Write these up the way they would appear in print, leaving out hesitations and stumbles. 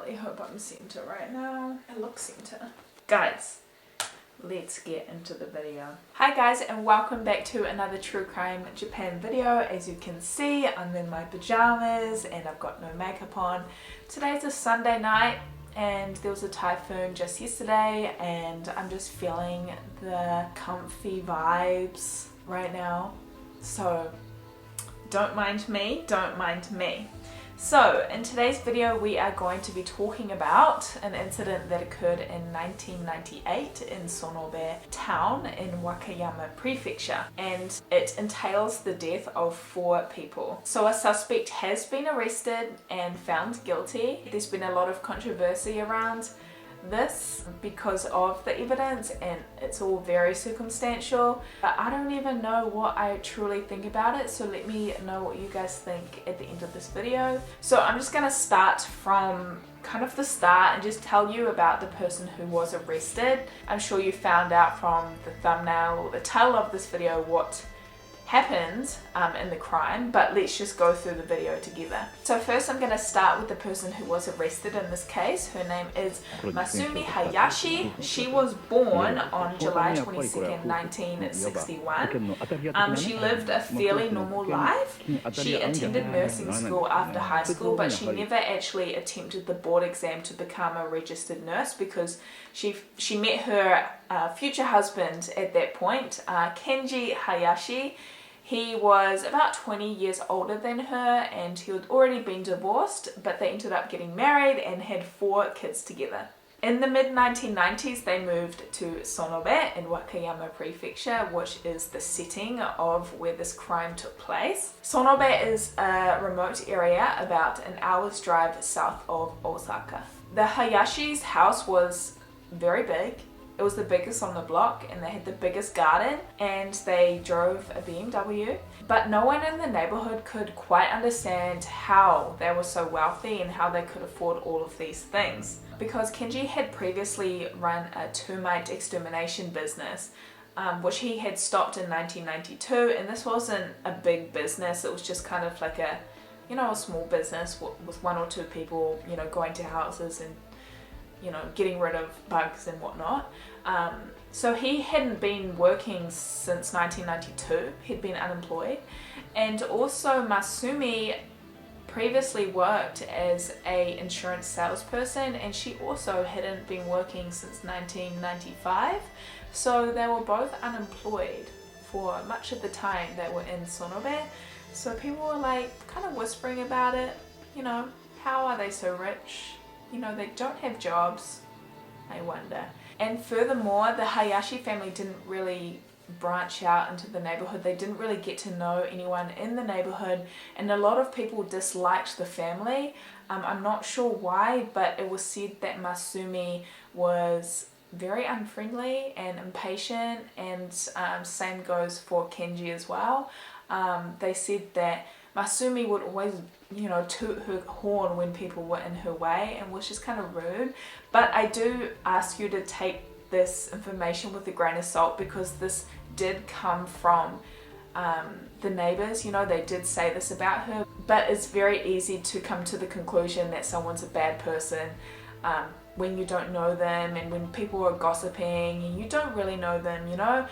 really hope I'm center right now. It looks center. Guys, let's get into the video. Hi guys, and welcome back to another True Crime Japan video. As you can see, I'm in my pajamas and I've got no makeup on. Today's a Sunday night and there was a typhoon just yesterday and I'm just feeling the comfy vibes right now. So don't mind me, don't mind me. So in today's video we are going to be talking about an incident that occurred in 1998 in Sonobe town in Wakayama prefecture, and it entails the death of 4 people. So a suspect has been arrested and found guilty. There's been a lot of controversy around this because of the evidence and it's all very circumstantial, but I don't even know what I truly think about it, so let me know what you guys think at the end of this video. So I'm just gonna start from kind of the start and just tell you about the person who was arrested. I'm sure you found out from the thumbnail or the title of this video what happened in the crime, but let's just go through the video together. So first I'm going to start with the person who was arrested in this case. Her name is Masumi Hayashi. She was born on July 22nd, 1961. She lived a fairly normal life. She attended nursing school after high school, but she never actually attempted the board exam to become a registered nurse because she met her future husband at that point, Kenji Hayashi. He was about 20 years older than her and he had already been divorced, but they ended up getting married and had 4 kids together. In the mid-1990s they moved to Sonobe in Wakayama prefecture, which is the setting of where this crime took place. Sonobe is a remote area about an hour's drive south of Osaka. The Hayashi's house was very big. It was the biggest on the block and they had the biggest garden and they drove a BMW, but no one in the neighborhood could quite understand how they were so wealthy and how they could afford all of these things. Because Kenji had previously run a termite extermination business, which he had stopped in 1992, and this wasn't a big business. It was just kind of like a, a small business with 1 or 2 people, going to houses and getting rid of bugs and whatnot. So he hadn't been working since 1992. He'd been unemployed. And also Masumi previously worked as an insurance salesperson and she also hadn't been working since 1995. So they were both unemployed for much of the time they were in Sonobe. So people were like kind of whispering about it, how are they so rich? They don't have jobs, I wonder. And furthermore, the Hayashi family didn't really branch out into the neighborhood. They didn't really get to know anyone in the neighborhood, and a lot of people disliked the family. I'm not sure why, but it was said that Masumi was very unfriendly and impatient, and same goes for Kenji as well. They said that Masumi would always, toot her horn when people were in her way, and was just kind of rude. But I do ask you to take this information with a grain of salt because this did come from the neighbors. They did say this about her, but it's very easy to come to the conclusion that someone's a bad person when you don't know them, and when people are gossiping and you don't really know them,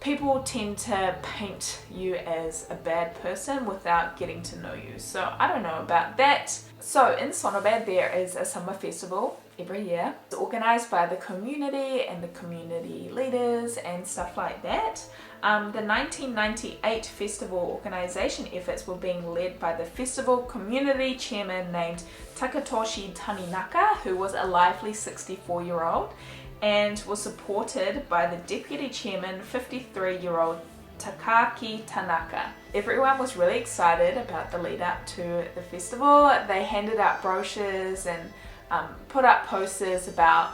people tend to paint you as a bad person without getting to know you. So I don't know about that. So in Sonobe there is a summer festival every year. It's organized by the community and the community leaders and stuff like that. The 1998 festival organization efforts were being led by the festival community chairman named Takatoshi Taninaka, who was a lively 64-year-old. And was supported by the deputy chairman, 53-year-old Takaki Tanaka. Everyone was really excited about the lead up to the festival. They handed out brochures and put up posters about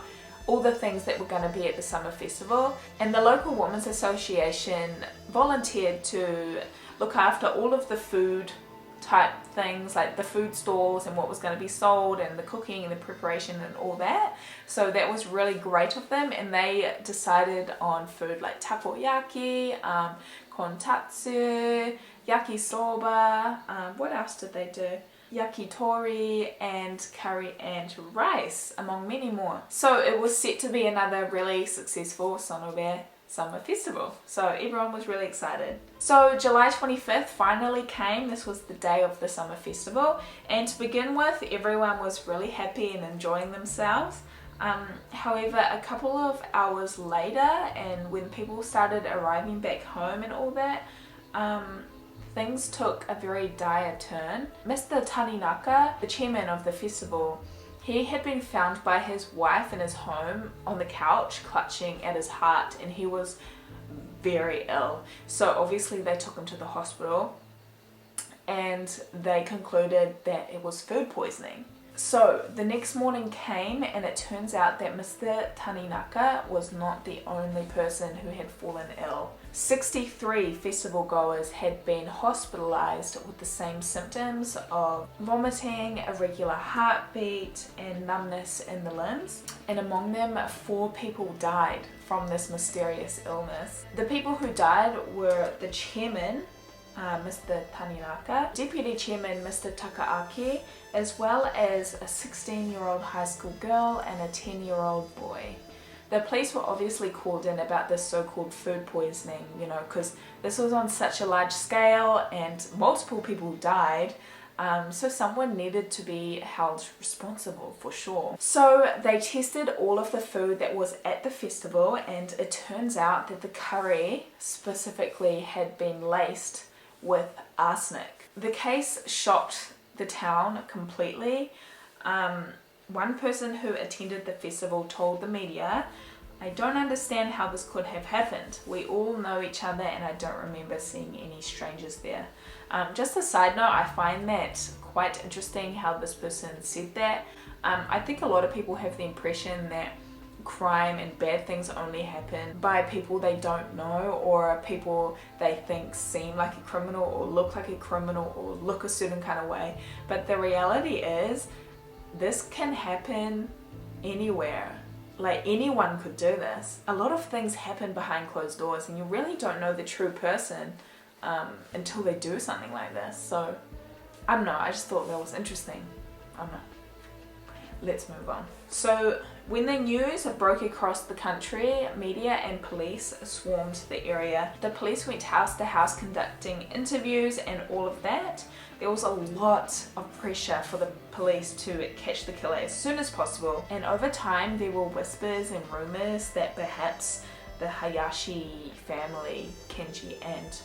all the things that were going to be at the summer festival. And the local Women's Association volunteered to look after all of the food type things, like the food stalls and what was going to be sold and the cooking and the preparation and all that. So that was really great of them, and they decided on food like takoyaki, kontatsu, yakisoba, what else did they do? yakitori and curry and rice, among many more. So it was set to be another really successful Sonobe summer festival. So everyone was really excited. So July 25th finally came. This was the day of the summer festival. And to begin with, everyone was really happy and enjoying themselves. However, a couple of hours later, and when people started arriving back home and all that, things took a very dire turn. Mr. Taninaka, the chairman of the festival, he had been found by his wife in his home on the couch clutching at his heart, and he was very ill. So obviously they took him to the hospital and they concluded that it was food poisoning. So the next morning came, and it turns out that Mr. Taninaka was not the only person who had fallen ill. 63 festival goers had been hospitalized with the same symptoms of vomiting, irregular heartbeat, and numbness in the limbs. And among them, 4 people died from this mysterious illness. The people who died were the chairman, Mr. Taninaka, Deputy Chairman Mr. Takaaki, as well as a 16-year-old high school girl and a 10-year-old boy. The police were obviously called in about this so-called food poisoning, because this was on such a large scale and multiple people died, so someone needed to be held responsible for sure. So they tested all of the food that was at the festival, and it turns out that the curry specifically had been laced with arsenic. The case shocked the town completely. One person who attended the festival told the media, "I don't understand how this could have happened. We all know each other and I don't remember seeing any strangers there." Just a side note, I find that quite interesting how this person said that. I think a lot of people have the impression that crime and bad things only happen by people they don't know, or people they think seem like a criminal or look like a criminal or look a certain kind of way. But the reality is, this can happen anywhere. Like, anyone could do this. A lot of things happen behind closed doors, and you really don't know the true person until they do something like this. So I don't know, I just thought that was interesting. I don't know. Let's move on. So when the news broke across the country, media and police swarmed the area. The police went house to house conducting interviews and all of that. There was a lot of pressure for the police to catch the killer as soon as possible. And over time, there were whispers and rumors that perhaps the Hayashi family, Kenji and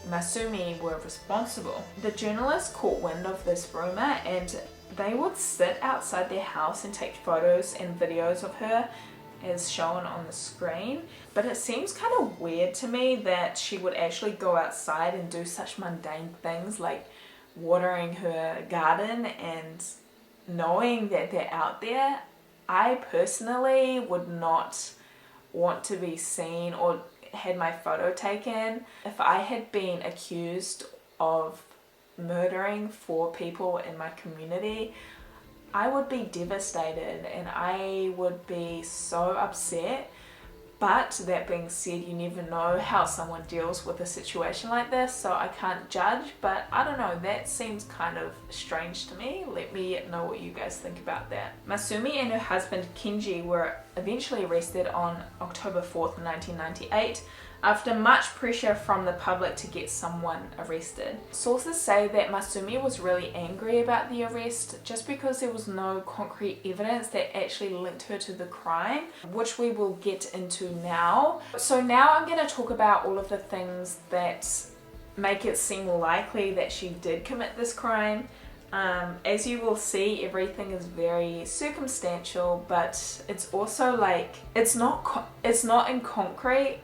Masumi, were responsible. The journalists caught wind of this rumor, and they would sit outside their house and take photos and videos of her as shown on the screen. But it seems kind of weird to me that she would actually go outside and do such mundane things like watering her garden and knowing that they're out there. I personally would not want to be seen or had my photo taken. If I had been accused of murdering 4 people in my community, I would be devastated and I would be so upset. But that being said, you never know how someone deals with a situation like this, so I can't judge. But I don't know, that seems kind of strange to me. Let me know what you guys think about that. Masumi and her husband Kenji were eventually arrested on October 4th, 1998, after much pressure from the public to get someone arrested. Sources say that Masumi was really angry about the arrest just because there was no concrete evidence that actually linked her to the crime, which we will get into now. So now I'm going to talk about all of the things that make it seem likely that she did commit this crime. As you will see, everything is very circumstantial, but it's also like, it's not in concrete,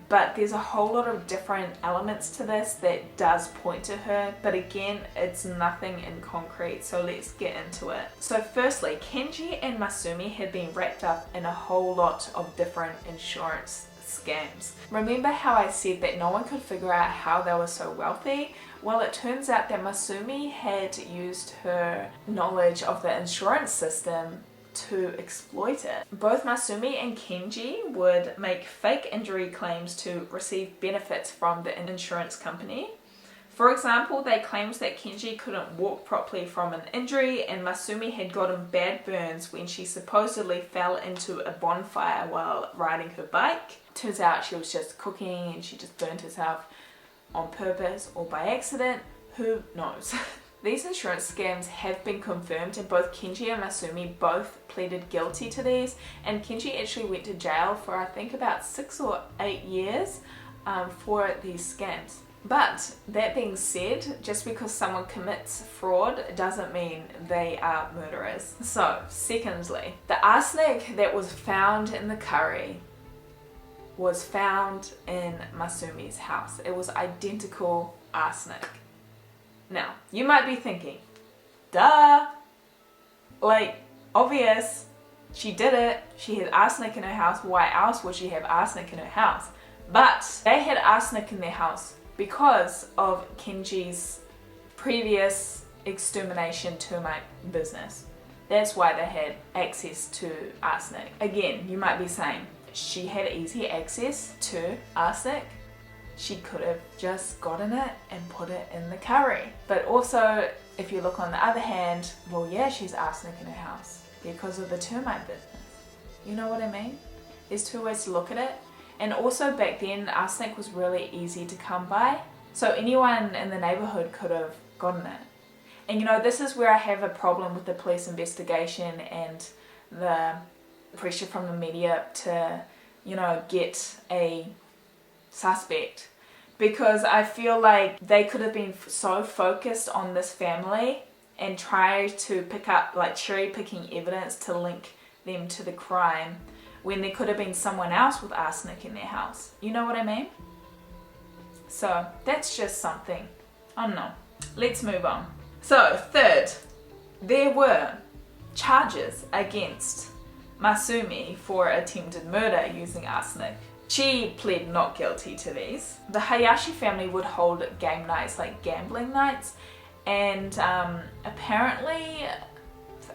but there's a whole lot of different elements to this that does point to her, but again, it's nothing in concrete, so let's get into it. So firstly, Kenji and Masumi had been wrapped up in a whole lot of different insurance scams. Remember how I said that no one could figure out how they were so wealthy? Well, it turns out that Masumi had used her knowledge of the insurance system to exploit it. Both Masumi and Kenji would make fake injury claims to receive benefits from the insurance company. For For example, they claimed that Kenji couldn't walk properly from an injury, and Masumi had gotten bad burns when she supposedly fell into a bonfire while riding her bike. Turns out she was just cooking and she just burnt herself on purpose or by accident. Who knows? These insurance scams have been confirmed, and both Kenji and Masumi both pleaded guilty to these, and Kenji actually went to jail for I think about 6 or 8 years for these scams. But that being said, just because someone commits fraud doesn't mean they are murderers. So, secondly, the arsenic that was found in the curry was found in Masumi's house. It was identical arsenic. Now, you might be thinking, duh, like, obvious, she did it, she had arsenic in her house, why else would she have arsenic in her house? But they had arsenic in their house because of Kenji's previous extermination termite business. That's why they had access to arsenic. Again, you might be saying, she had easy access to arsenic. She could have just gotten it and put it in the curry. But also, if you look on the other hand, well, yeah, she's arsenic in her house because of the termite business. You know what I mean? There's two ways to look at it. And also back then, arsenic was really easy to come by. So anyone in the neighborhood could have gotten it. And you know, this is where I have a problem with the police investigation and the pressure from the media to, you know, get a suspect. Because I feel like they could have been so focused on this family and try to pick up, like, cherry picking evidence to link them to the crime when there could have been someone else with arsenic in their house. You know what I mean? So that's just something. I don't know. Let's move on. So third, there were charges against Masumi for attempted murder using arsenic. She pled not guilty to these. The Hayashi family would hold game nights, like gambling nights, and apparently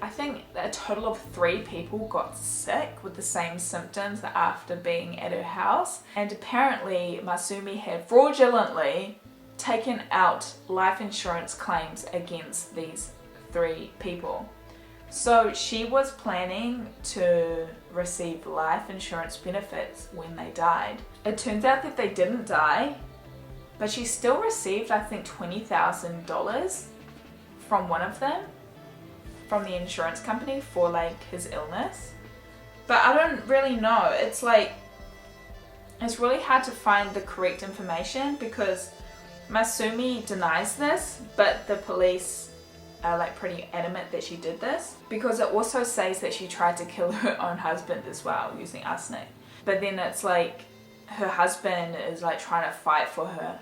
I think a total of 3 people got sick with the same symptoms after being at her house. And apparently Masumi had fraudulently taken out life insurance claims against these 3 people. So she was planning to receive life insurance benefits when they died. It turns out that they didn't die, but she still received, I think, $20,000 from one of them, from the insurance company for like his illness. But I don't really know. It's like, it's really hard to find the correct information because Masumi denies this, but the police are like pretty adamant that she did this, because it also says that she tried to kill her own husband as well using arsenic. But then it's like her husband is like trying to fight for her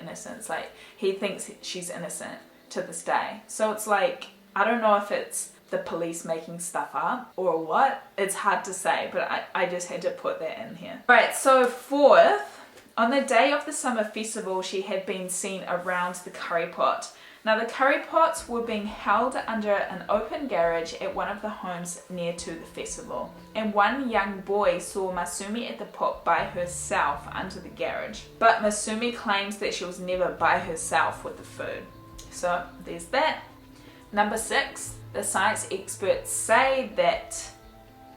innocence. Like, he thinks she's innocent to this day. So it's like, I don't know if it's the police making stuff up or what. It's hard to say, but I just had to put that in here. Right, so fourth, on the day of the summer festival, she had been seen around the curry pot. Now, the curry pots were being held under an open garage at one of the homes near to the festival. And one young boy saw Masumi at the pot by herself under the garage. But Masumi claims that she was never by herself with the food. So there's that. Number 6, the science experts say that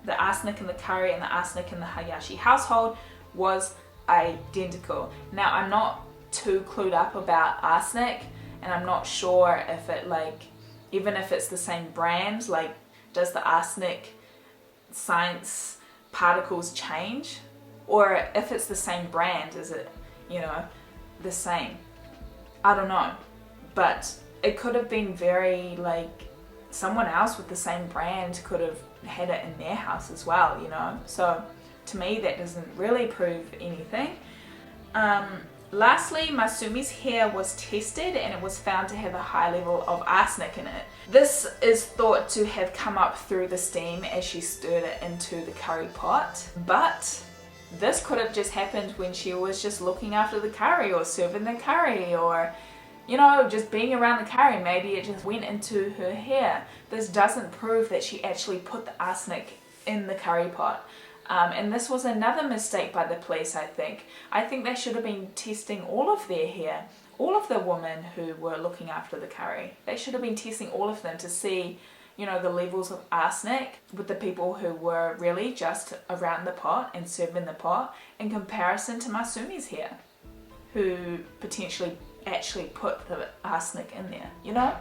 the arsenic in the curry and the arsenic in the Hayashi household was identical. Now, I'm not too clued up about arsenic, and I'm not sure if it, like, even if it's the same brand, like, does the arsenic science particles change? Or if it's the same brand, is it, you know, the same? I don't know. But it could have been very, like, someone else with the same brand could have had it in their house as well, you know? So to me, that doesn't really prove anything. Lastly, Masumi's hair was tested and it was found to have a high level of arsenic in it. This is thought to have come up through the steam as she stirred it into the curry pot, but this could have just happened when she was just looking after the curry or serving the curry, or, you know, just being around the curry. Maybe it just went into her hair. This doesn't prove that she actually put the arsenic in the curry pot. And this was another mistake by the police, I think. I think they should have been testing all of their hair, all of the women who were looking after the curry. They should have been testing all of them to see, you know, the levels of arsenic with the people who were really just around the pot and serving the pot in comparison to Masumi's here, who potentially actually put the arsenic in there, you know?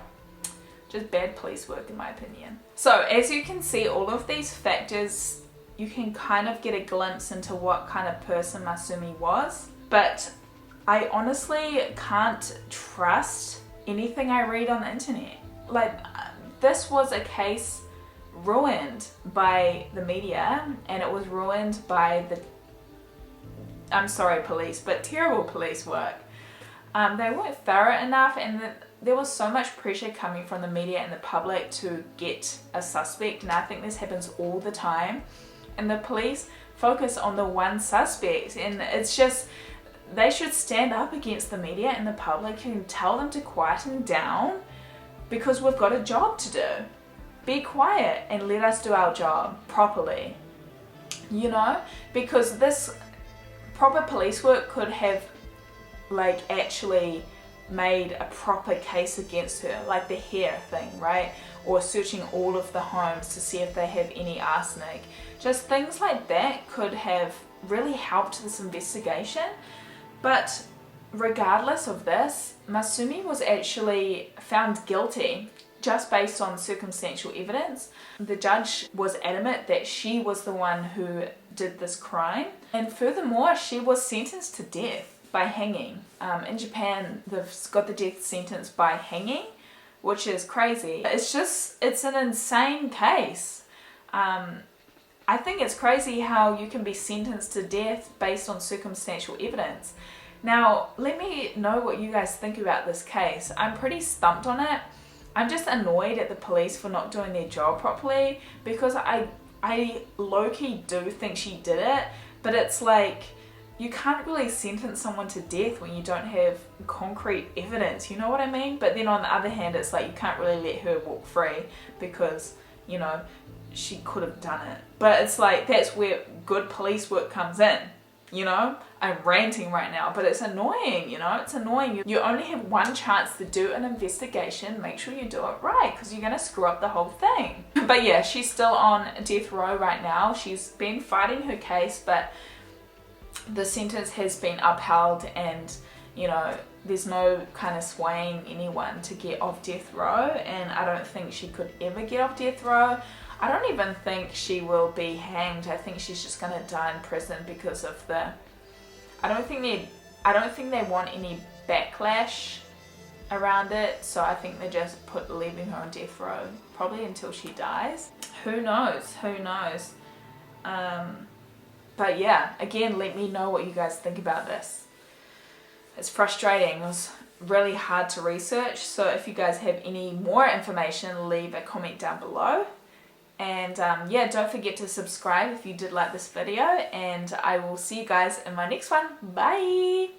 Just bad police work in my opinion. So as you can see, all of these factors, you can kind of get a glimpse into what kind of person Masumi was, but I honestly can't trust anything I read on the internet. Like, this was a case ruined by the media, and it was ruined by the, I'm sorry police, but terrible police work. They weren't thorough enough, and there was so much pressure coming from the media and the public to get a suspect, and I think this happens all the time. And the police focus on the one suspect, and it's just, they should stand up against the media and the public and tell them to quieten down, because we've got a job to do. Be quiet and let us do our job properly, you know? Because this proper police work could have like actually made a proper case against her, like the hair thing, right? Or searching all of the homes to see if they have any arsenic. Just things like that could have really helped this investigation. But regardless of this, Masumi was actually found guilty just based on circumstantial evidence. The judge was adamant that she was the one who did this crime, and furthermore, she was sentenced to death by hanging. In Japan, they've got the death sentence by hanging, which is crazy. It's an insane case. I think it's crazy how you can be sentenced to death based on circumstantial evidence. Now, let me know what you guys think about this case. I'm pretty stumped on it. I'm just annoyed at the police for not doing their job properly, because I low-key do think she did it, but it's like, you can't really sentence someone to death when you don't have concrete evidence, you know what I mean? But then on the other hand, it's like you can't really let her walk free because, you know, she could have done it. But it's like, that's where good police work comes in, you know? I'm ranting right now, but it's annoying, you know? It's annoying. You only have one chance to do an investigation. Make sure you do it right, because you're going to screw up the whole thing. But yeah, she's still on death row right now. She's been fighting her case, but the sentence has been upheld, and you know, there's no kind of swaying anyone to get off death row, and I don't think she could ever get off death row. I don't even think she will be hanged. I think she's just gonna die in prison because of the, I don't think they want any backlash around it, so I think they're just leaving her on death row probably until she dies. Who knows? But yeah, again, let me know what you guys think about this. It's frustrating. It was really hard to research. So if you guys have any more information, leave a comment down below. And yeah, don't forget to subscribe if you did like this video. And I will see you guys in my next one. Bye!